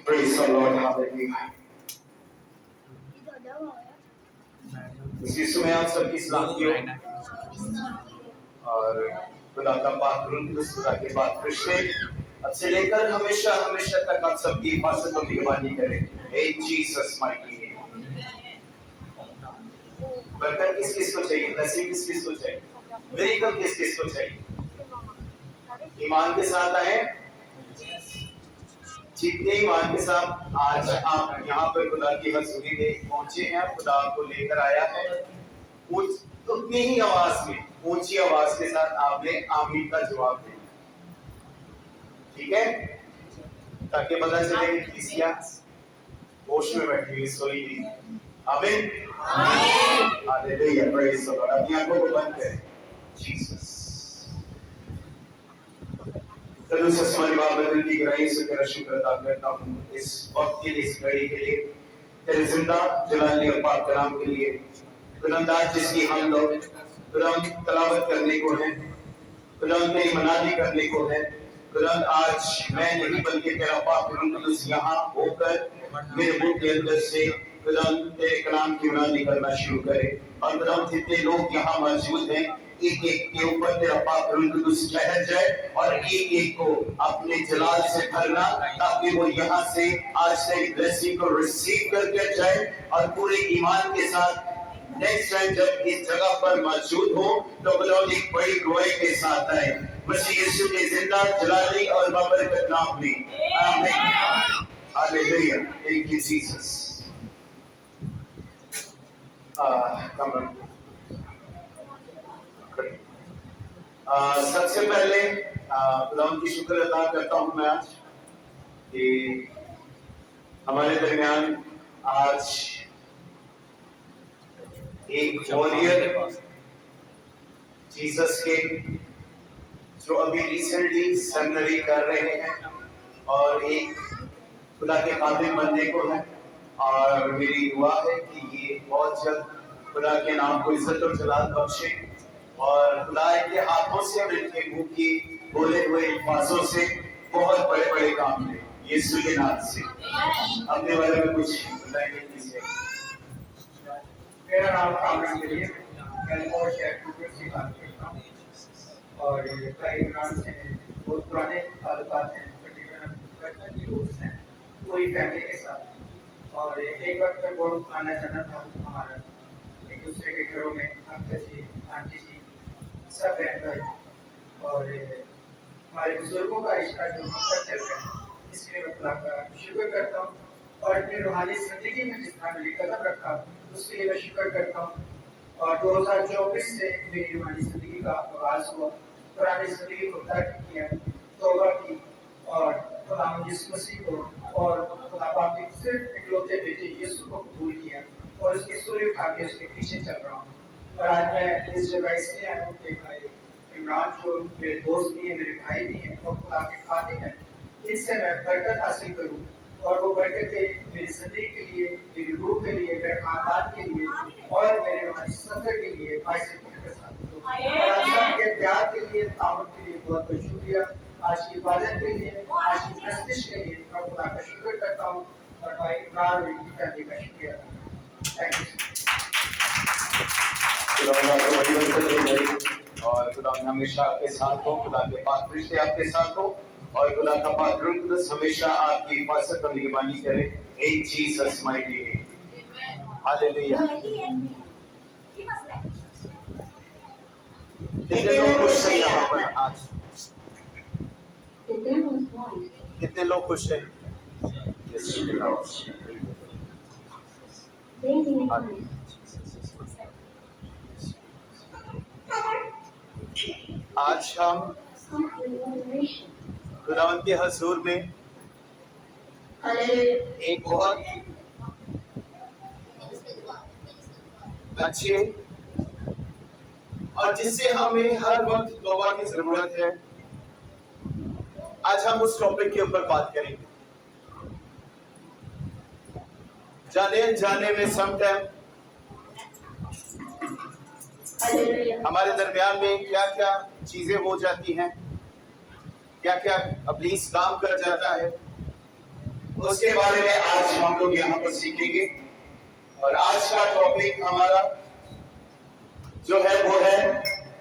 Praise the Lord, hallelujah. इसी समय आप सबकी सलामती हो और खुदा का पाक रुतबस खुदा के पाक फरिश्ते अब से लेकर हमेशा हमेशा तक आप सबकी हिफाजत और निगरानी करें in Jesus mighty name. बरकत किस किस को चाहिए, नसीब किस किस को चाहिए, मिरेकल किस किस को चाहिए? ईमान के साथ आए, जितने ईमान के साथ आज आप यहाँ पर खुदा की हजूरी में पहुंचे हैं, खुदा आपको लेकर आया है, उतनी ही आवाज में, ऊंची आवाज के साथ आपने आमीन का जवाब देना, ठीक है? ताकि पता चले कि कलीसिया होश में बैठी हुई, सोई नहीं। आमीन, हालेलुया, प्रेज़ द लॉर्ड। अपनी आंखों को बंद करें। जीसस कदूस आसमानी बाबा की गहराई से तेरा शुक्र अदा करता हूँ इस वक्त के लिए, इस घड़ी के लिए, तेरे जिंदा जलाली और पाक कलाम के लिए, खुदावंद जिसकी हम लोग खुदावंद तलावत करने को है, खुदावंद तेरी मनादी करने को है। खुदावंद आज मैं नहीं बल्कि तेरा पाक रुतबस यहाँ होकर मेरे मुंह के अंदर से खुदावंद तेरे कलाम की मनादी करना शुरू करे और खुदावंद जितने लोग यहाँ मौजूद हैं एक एक के ऊपर तेरा पाक रुतबस ठहर जाए और एक एक को अपने जलाल से भरना, ताकि वो यहाँ से आज तेरी ब्लेसिंग को रिसीव करके जाए और पूरे ईमान के साथ नेक्स्ट टाइम जब इस जगह पर मौजूद हो तो खुदावंद एक बड़ी गवाही के साथ आए, मसीह यीशु के जिंदा जलाली और बाबरकत नाम में, आमीन, हालेलुया, थैंक यू जीसस। सबसे पहले खुदावंद की शुक्र अदा करता हूँ मैं आज कि हमारे दरमियान आज एक वॉरियर जीसस के जो अभी रिसेंटली सेमिनरी कर रहे हैं और एक खुदा के काबिल बनने को है, और मेरी दुआ है कि ये बहुत जल्द खुदा के नाम को इज्जत और जलाल बख्शे और खुदा के हाथों से और इनके मुंह की बोले हुए अल्फाजों से बहुत बड़े बड़े काम ले यीशु के नाम से। अपने बारे में कुछ बताएंगे किसे? मेरा नाम कामरान के लिए मैं और शेयर से बात करता हूँ और कई नाम से बहुत पुराने ताल्लुकात हैं, तकरीबन बचपन की दोस्त हैं पूरी फैमिली के साथ। और एक वक्त पर बहुत आना जाना था हमारा एक दूसरे के घरों में, अंकल जी, आंटी जी, सब रहता है और हमारे बुजुर्गों का रिश्ता जो हम तक चल रहा है, इसलिए मैं खुदा का शुक्र करता हूँ और अपनी रूहानी जिंदगी में जितना मैंने कदम रखा उसके लिए मैं शुक्र करता हूँ। और 2024 से मेरी रूहानी जिंदगी का आगाज हुआ, पुरानी जिंदगी को तर्क किया, तौबा की और खुदा यीशु मसीह को और खुदा पाक के सिर्फ इकलौते बेटे यीशु को कबूल किया और उसकी सूली उठा के उसके पीछे चल रहा हूँ। और आज मैं इस जगह इसलिए आया हूँ कि भाई इमरान जो मेरे दोस्त भी हैं, मेरे भाई भी हैं और खुदा के खातिर हैं, इससे मैं बरकत हासिल करूँ और वो बरकतें मेरी जिंदगी के लिए, मेरी रूह के लिए, मेरे खानदान के लिए और मेरे सफर के लिए आज के प्यार के लिए, ताबत के लिए बहुत बहुत शुक्रिया। आज की इबादत के लिए, आज की प्रस्तिश के लिए मैं खुदा का शुक्र करता हूँ और भाई इमरान और इनकी फैमिली का शुक्रिया। Thank you. और खुदा हमेशा आपके साथ हो, खुदा के पाक फरिश्ते आपके साथ हो और खुदा का पाक रुतबस हमेशा आपकी हिफाजत और निगरानी करे इन जीसस माइटी नेम, हालेलुया। कितने लोग खुश हैं यहाँ पर आज? कितने लोग खुश हैं? आज हम खुदावंद के हुजूर में एक बहुत अच्छे और जिससे हमें हर वक्त तौबा की जरूरत है, आज हम उस टॉपिक के ऊपर बात करेंगे। जाने जाने में समटाइम हमारे दरमियान में क्या क्या चीजें हो जाती हैं, क्या क्या इब्लीस काम कर जाता है, اس کے بارے میں آج ہم لوگ یہاں پر سیکھیں گے. اور آج کا ٹاپک ہمارا جو ہے وہ ہے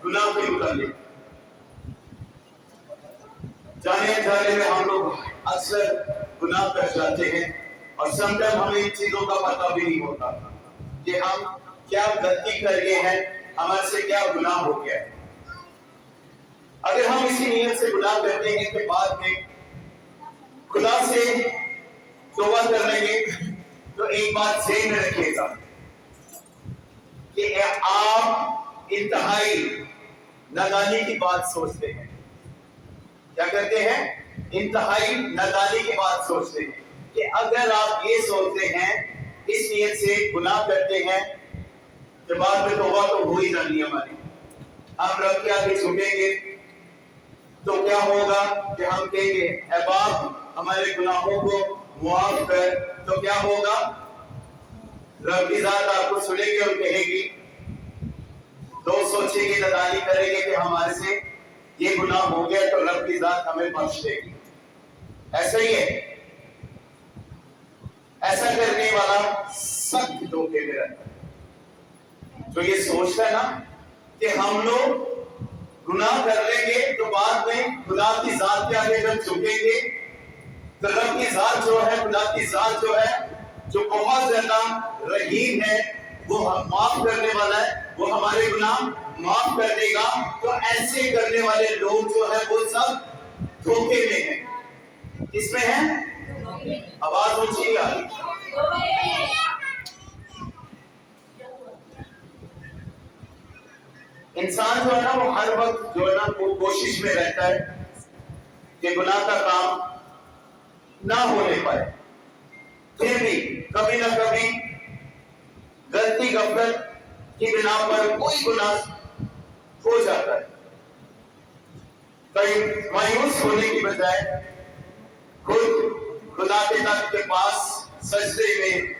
گناہ کے متعلق. جانے جانے میں ہم لوگ اکثر گناہ کر جاتے ہیں اور سم ٹائم ہمیں ان چیزوں کا پتہ بھی نہیں ہوتا کہ ہم کیا غلطی کر گئے ہیں, ہمارے سے کیا گناہ ہو گیا ہے. اگر ہم اسی نیت سے گناہ کرتے ہیں کہ بعد میں خدا سے توبہ کر لیں گے, تو ایک بات ذہن میں رکھیے گا کہ آپ انتہائی نادانی کی بات سوچتے ہیں. کیا کرتے ہیں؟ انتہائی نادانی کی بات سوچتے ہیں کہ اگر آپ یہ سوچتے ہیں, اس نیت سے گناہ کرتے ہیں کہ بعد میں توبہ تو ہو ہی جانی ہماری, ہم رب کے آگے جھکیں گے تو کیا ہوگا کہ ہم کہیں گے اے باپ ہمارے گناہوں کو معاف کر, تو کیا ہوگا؟ رب کی ذات آپ کو سنے گی اور کہے گی, تو سوچیں گے, نادانی کریں گے کہ ہمارے سے یہ گناہ ہو گیا, تو رب کی ذات ہمیں بخش دے گی. ایسا ہی ہے. ایسا کرنے والا سخت دھوکے میں رہتا ہے جو یہ سوچتا ہے نا کہ ہم لوگ گناہ کر لیں گے تو بعد میں خدا کی ذات کے آگے جب جھکیں گے تو رب کی ذات جو ہے, خدا کی ذات جو ہے, جو بہت زیادہ رحیم ہے, وہ معاف کرنے والا ہے, وہ ہمارے گناہ معاف کر دے گا. تو ایسے کرنے والے لوگ جو ہے وہ سب دھوکے میں ہیں. کس میں ہیں؟ آواز اونچی آ رہی. انسان جو ہے نا وہ ہر وقت جو ہے نا وہ کوشش میں رہتا ہے کہ گناہ کا کام نہ ہونے پائے, پھر بھی کبھی نہ کبھی غلطی غفلت کی بنا پر کوئی گناہ ہو جاتا ہے. کئی مایوس ہونے کی بجائے خود خدا کے تخت کے پاس سجدے میں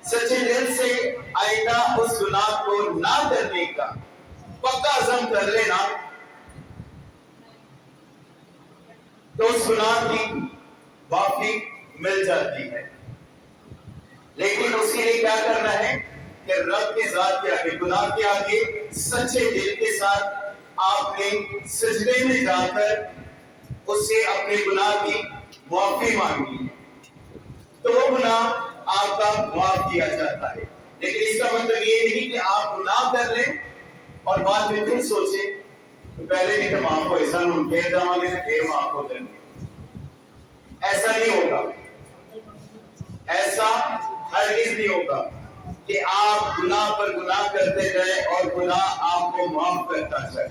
سچے دل سے آئندہ اس گناہ کو نہ کرنے کا پکا عزم کر لینا, تو اس گناہ کی معافی مل جاتی ہے. لیکن اس کے لیے کیا کرنا ہے کہ رب کی ذات کے آگے, گناہ کے آگے سچے دل کے ساتھ آپ نے سجدے میں جا کر اس سے اپنے گناہ کی معافی مانگی, تو وہ گناہ آپ کا معاف کیا جاتا ہے. لیکن اس کا مطلب یہ نہیں کہ آپ گناہ کر لیں اور بعد میں پھر سوچیں پہلے بھی تو معاف ہو, ایسا نہیں پھر جمانے سے پھر معاف ہو جائیں گے. ایسا نہیں ہوگا, ایسا ہرگز نہیں ہوگا کہ آپ گناہ پر گناہ کرتے جائیں اور گناہ آپ کو معاف کرتا جائے.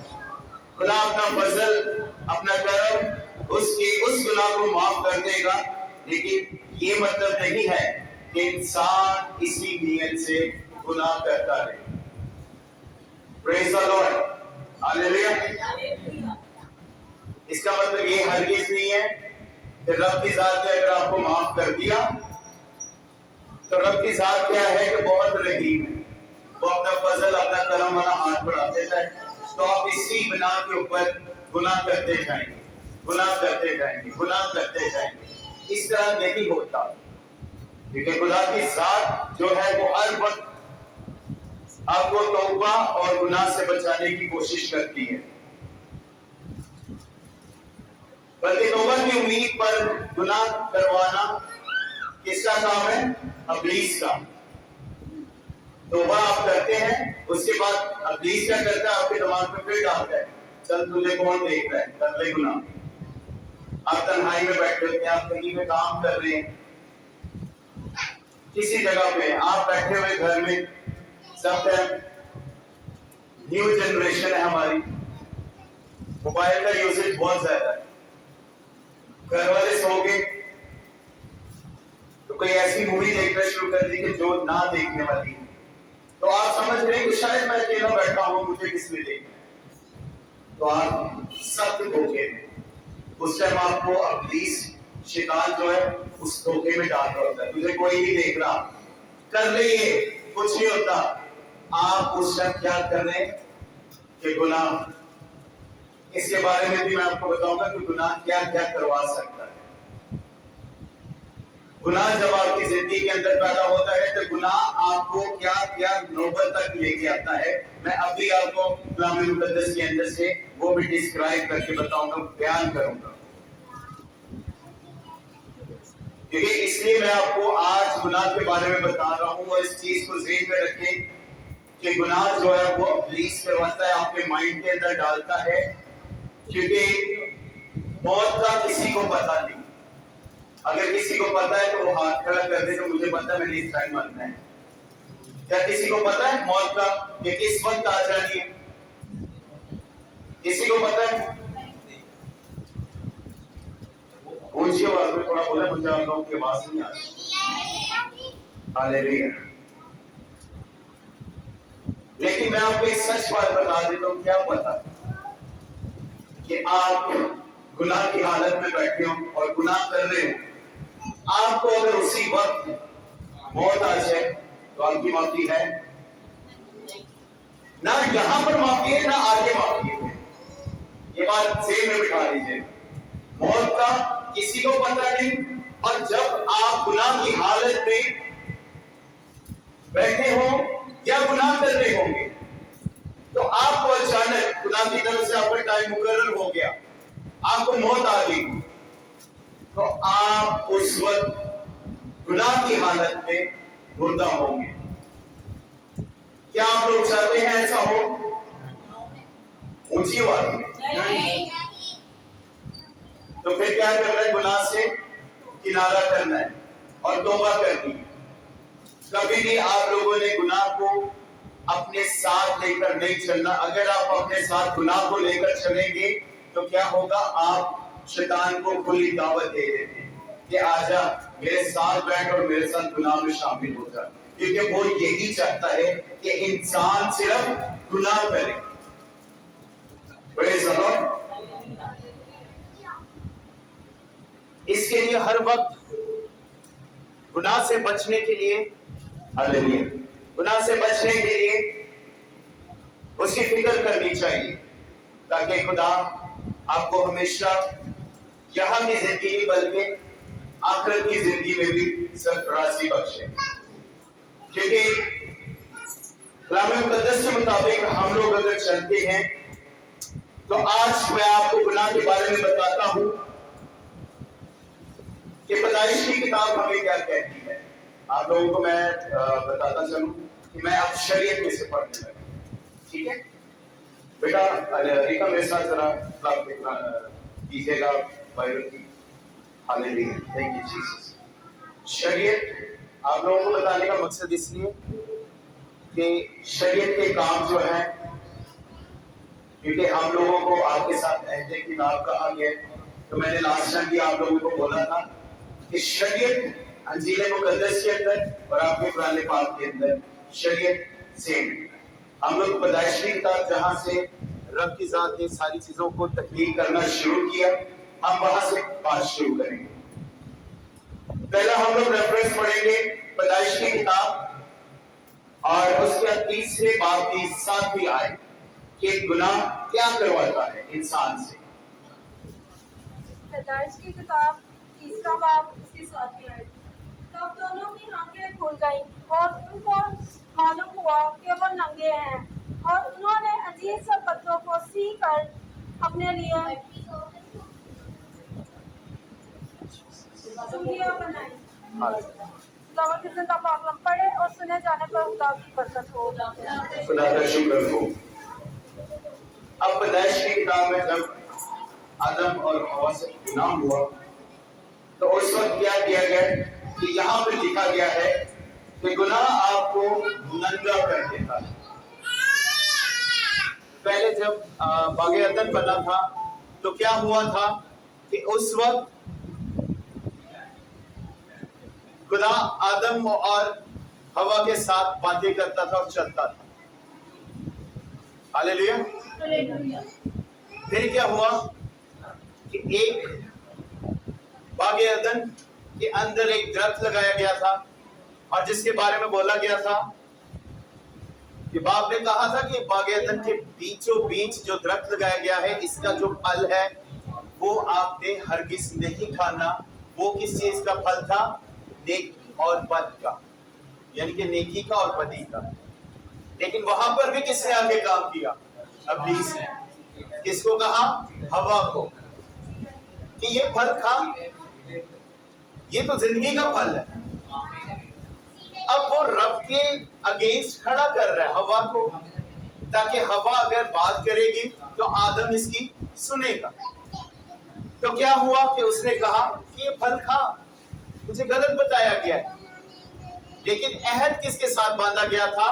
خدا اپنا فضل, اپنا کرم اس گناہ کو معاف کر دے گا, لیکن یہ مطلب نہیں ہے کہ انسان اسی نیت سے گناہ کرتا رہے. Praise the Lord. Hallelujah. اس کا مطلب یہ ہرگز نہیں ہے کہ رب کی ذات نے اگر آپ کو معاف کر دیا تو رب کی ذات کیا ہے کہ بہت رحیم ہے, وہ اپنا فضل اپنا کرم والا ہاتھ بڑھاتے جائے, تو آپ اسی بنا کے اوپر گناہ کرتے جائیں گے, گناہ کرتے جائیں گے, گناہ کرتے جائیں گے. اس طرح نہیں ہوتا, کیونکہ خدا کی ذات جو ہے وہ ہر وقت آپ کو توبہ اور گناہ سے بچانے کی کوشش کرتی ہے. بلکہ توبہ کی امید پر گناہ کروانا کس کا کام ہے؟ ابلیس کا. توبہ آپ کرتے ہیں, اس کے بعد ابلیس کیا کرتا ہے؟ آپ کے دماغ میں پھر ڈالتا ہے چل تجھے کون دیکھ رہا ہے, کر لے گناہ. آپ تنہائی میں بیٹھے ہوتے ہیں, آپ کہیں پہ کام کر رہے ہیں, کسی جگہ پہ آپ بیٹھے ہوئے گھر میں, سب ٹائم نیو جنریشن ہے ہماری, موبائل کا یوزیج بہت زیادہ ہے. گھر والے سو گئے تو کوئی ایسی مووی دیکھنا شروع کر دی کہ جو نہ دیکھنے والی ہے, تو آپ سمجھ رہے ہیں کہ شاید میں اکیلا بیٹھا ہوں, مجھے کس میں دیکھنا ہے, تو آپ سخت دھوکے میں. اس ٹائم آپ کو ابلیس شیطان جو ہے اس دھوکے میں ڈال رہا ہوتا ہے, تجھے کوئی نہیں دیکھ رہا, کر لیے کچھ نہیں ہوتا. آپ اس ٹائم کیا کر رہے ہیں کہ گناہ. اس کے بارے میں بھی میں آپ کو بتاؤں گا کہ گناہ کیا کیا کروا سکتا ہے. गुनाह जब आपकी जिंदगी के अंदर पैदा होता है तो गुनाह आपको क्या क्या नौबत तक लेके आता है, मैं अभी आपको कलाम मुकद्दस के अंदर से वो भी डिस्क्राइब करके बताऊंगा, बयान करूंगा। क्योंकि इसलिए मैं आपको आज गुनाह के बारे में बता रहा हूँ, और इस चीज को ज़हन में रखें कि गुनाह जो है वो रिलीज करवाता है, आपके माइंड के अंदर डालता है। क्योंकि मौत का किसी को पता नहीं, अगर किसी को पता है तो वो हाथ खड़ा कर दे, तो मुझे पता है मैंने इस टाइम मरना है। क्या किसी को पता है मौत का कि किस वक्त आ जानी है? किसी को पता है? ऊंची आवाज में थोड़ा बोला, मुझे आप लोगों की आवाज नहीं आ रही। हालेलुया। लेकिन मैं आपको एक सच बात बता देता हूँ, क्या पता कि आप गुनाह की हालत में बैठे हो और गुनाह कर रहे हो, आपको अगर उसी वक्त मौत आ जाए तो आपकी माफी है? ना यहां पर माफी है, ना आगे माफी है। ये बात जेब में बिठा लीजिए। मौत का किसी को पता नहीं, और जब आप गुनाह की हालत में बैठे हो या गुनाह कर रहे होंगे तो आपको अचानक गुनाह की तरफ से आपका टाइम मुकर्रर हो गया, आपको मौत आ गई, तो आप उस वक्त गुनाह की हालत में मुर्दा होंगे। क्या आप लोग चाहते हैं ऐसा हो? ऊंची आवाज में। तो फिर क्या करना है? गुनाह से किनारा करना है और तौबा करनी है। कभी भी आप लोगों ने गुनाह को अपने साथ लेकर नहीं चलना। अगर आप अपने साथ गुनाह को लेकर चलेंगे तो क्या होगा? आप शैतान को खुली दावत दे देते हैं कि आजा मेरे साथ बैठ और मेरे साथ गुनाह में शामिल हो जा, क्योंकि वो यही चाहता है कि इंसान सिर्फ गुनाह करे। Praise the Lord. इसके लिए हर वक्त गुनाह से बचने के लिए, हालेलुया, गुनाह से बचने के लिए उसकी फिक्र करनी चाहिए, ताकि खुदा आपको हमेशा यहाँ की जिंदगी बल्कि आखिरत की जिंदगी में भी सरफराजी बख्शे। क्योंकि कलाम मुकद्दस के मुताबिक हम लोग अगर चलते हैं तो आज मैं आपको गुनाह के बारे में बताता हूं कि पैदाइश की किताब हमें क्या कहती है। आप लोगों को मैं बताता चलूं कि मैं अब शरीयत में से पढ़ने लगा। ठीक है बेटा, रेखा मेरे साथ जरा कीजिएगा बाइबल की। Hallelujah, thank you Jesus. शरीयत आप लोगों को बताने का मकसद इसलिए कि शरीयत के काम जो है, क्योंकि हम लोगों को आपके साथ अहद किताब कहा गया, तो मैंने लास्ट टाइम भी आप लोगों को बोला था कि शरीयत अंजील मुकद्दस के अंदर और आपके कुरान पाक के अंदर शरीयत सेम। हम लोग पैदाइश की किताब जहां से रब की जात ने सारी चीजों को तकमील करना शुरू किया, हम वहां से बात शुरू करेंगे। पहला हम लोग रेफरेंस पढ़ेंगे पैदाइश की किताब और उसके तीसरे बाब की 7वीं आयत कि गुनाह क्या करवाता है इंसान से। पैदाइश की किताब 3रा बाब उसकी 7वीं आयत। तब दोनों की आंखें खुल गईं और उनको मालूम हुआ कि वो नंगे हैं, और उन्होंने अजीब से पत्थरों को सी कर अपने लिए चूल्हियां बनाई। खुदा की जिंदा पाकलम पढ़े और सुने जाने पर खुदा की बरकत हो। खुदा का शुक्र हो। अब पैदाइश की किताब में जब आदम और हवा से गुनाह हुआ तो उस वक्त क्या किया गया कि यहाँ पर लिखा गया है कि गुनाह आपको नंगा कर देता है। पहले जब बागे अदन बना था तो क्या हुआ था कि उस वक्त खुदा आदम और हवा के साथ बातें करता था और चलता था। हालेलुया। फिर क्या हुआ कि एक बागे अदन के अंदर एक दरख्त लगाया गया था और जिसके बारे में बोला गया था कि बाप ने कहा था कि बागे अदन के बीचों बीच जो दरख्त लगाया गया है, इसका जो फल है वो आपने हरगिज नहीं खाना। वो किस चीज का फल था? नेक और बद का, यानी कि नेकी का और बदी का। लेकिन वहां पर भी किसने आगे काम किया? इब्लीस ने। किसको कहा? हवा को, कि ये फल खा, ये तो जिंदगी का फल है। अब वो रब के अगेंस्ट खड़ा कर रहा है हवा को, ताकि हवा अगर बात करेगी तो आदम इसकी सुनेगा। तो क्या हुआ कि उसने कहा कि ये फल खा, मुझे गलत बताया गया है। लेकिन अहद किसके साथ बांधा गया था?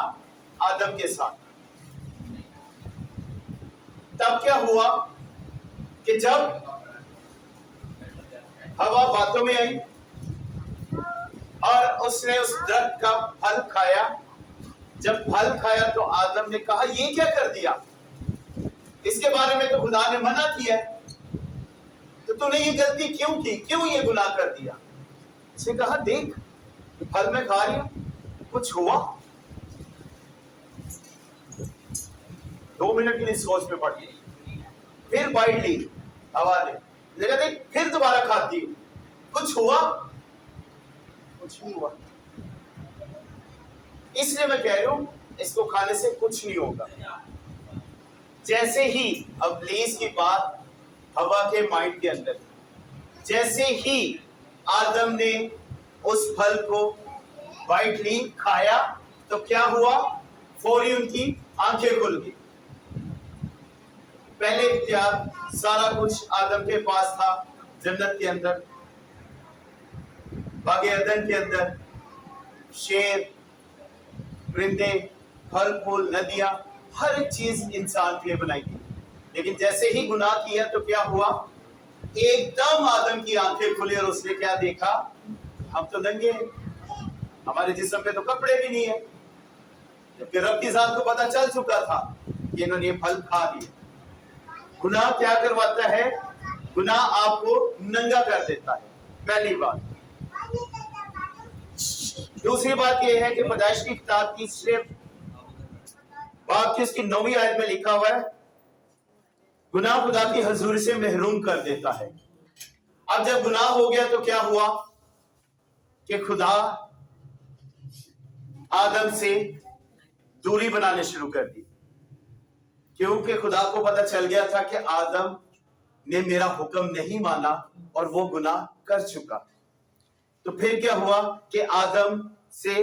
आदम के साथ। तब क्या हुआ कि जब हवा बातों में आई और उसने उस दरख्त का फल खाया, जब फल खाया तो आदम ने कहा ये क्या कर दिया, इसके बारे में तो खुदा ने मना किया है, तो तूने ये गलती क्यों की, क्यों ये गुनाह कर दिया? उसने कहा देख फल मैं खा रही हूं, कुछ हुआ? 2 मिनट के लिए सोच में पड़ गई, फिर बाइट ली हवा ने, देख फिर दोबारा खाती हूं, कुछ हुआ? कुछ नहीं हुआ। इसलिए मैं कह रही हूं इसको खाने से कुछ नहीं होगा। जैसे ही इब्लीस की बात हवा के माइंड के अंदर, जैसे ही आदम ने उस फल को बाइट ली, खाया, तो क्या हुआ? फौरी उनकी आंखें खुल गई। पहले इख्तियार सारा कुछ आदम के पास था, जन्नत के अंदर, बागे अदन के अंदर, शेर, परिंदे, फल फूल, नदियां, हर एक चीज इंसान के लिए बनाई थी। लेकिन जैसे ही गुनाह किया तो क्या हुआ? एकदम आदम की आंखें खुली और उसने क्या देखा? हम तो नंगे हैं, हमारे जिस्म पे तो कपड़े भी नहीं है। जबकि रब की जात को पता चल चुका था कि इन्होंने ये फल खा लिए। गुनाह क्या करवाता है? गुनाह आपको नंगा कर देता है, पहली बात। दूसरी बात यह है कि पैदाइश की किताब तीसरे बाब की उसकी 9वीं आयत में लिखा हुआ है, गुनाह खुदा की हजूरी से महरूम कर देता है। अब जब गुनाह हो गया तो क्या हुआ कि खुदा आदम से दूरी बनाने शुरू कर दी, क्योंकि खुदा को पता चल गया था कि आदम ने मेरा हुक्म नहीं माना और वो गुनाह कर चुका। तो फिर क्या हुआ कि आदम से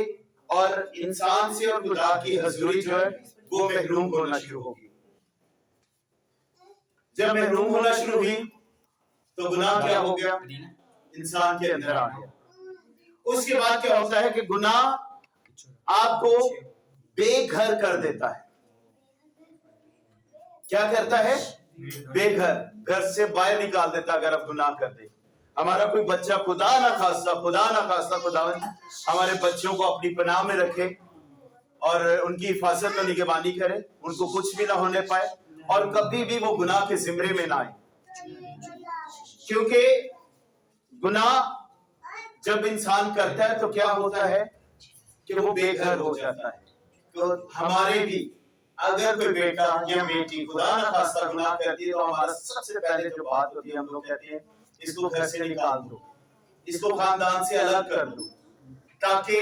और इंसान से और खुदा की हजूरी जो है वो महरूम होना शुरू होगी। जब महरूम होना शुरू हुई तो गुनाह क्या हो गया? इंसान के अंदर आ गया। उसके बाद क्या होता है कि गुनाह आपको बेघर कर देता है। क्या करता है? बेघर, घर से बाहर निकाल देता अगर आप गुनाह कर दे। हमारा कोई बच्चा खुदा ना खास्ता खुदावंद हमारे बच्चों को अपनी पनाह में रखे और उनकी हिफाजत और निगहबानी करे, उनको कुछ भी ना होने पाए और कभी भी वो गुनाह के जिम्रे में ना आए। क्योंकि गुनाह जब इंसान करता है तो क्या होता है कि वो बेघर हो जाता है। तो हमारे भी अगर कोई बेटा या बेटी खुदा ना खास्ता गुनाह करती है तो हमारा सबसे पहले जो बात होती है, हम लोग कहते हैं इसको घर से निकाल दो, इसको खानदान से अलग कर दो, ताकि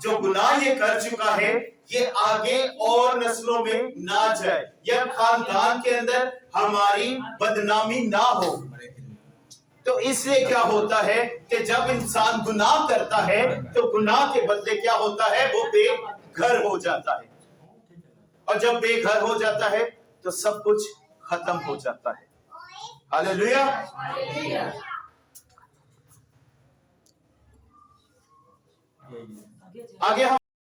जो गुनाह ये कर चुका है ये आगे और नस्लों में ना जाए या खानदान के अंदर हमारी बदनामी ना हो। तो इसलिए क्या होता है कि जब इंसान गुनाह करता है तो गुनाह के बदले क्या होता है? वो बेघर हो जाता है, और जब बेघर हो जाता है तो सब कुछ खत्म हो जाता है। हालेलुया। आगे हम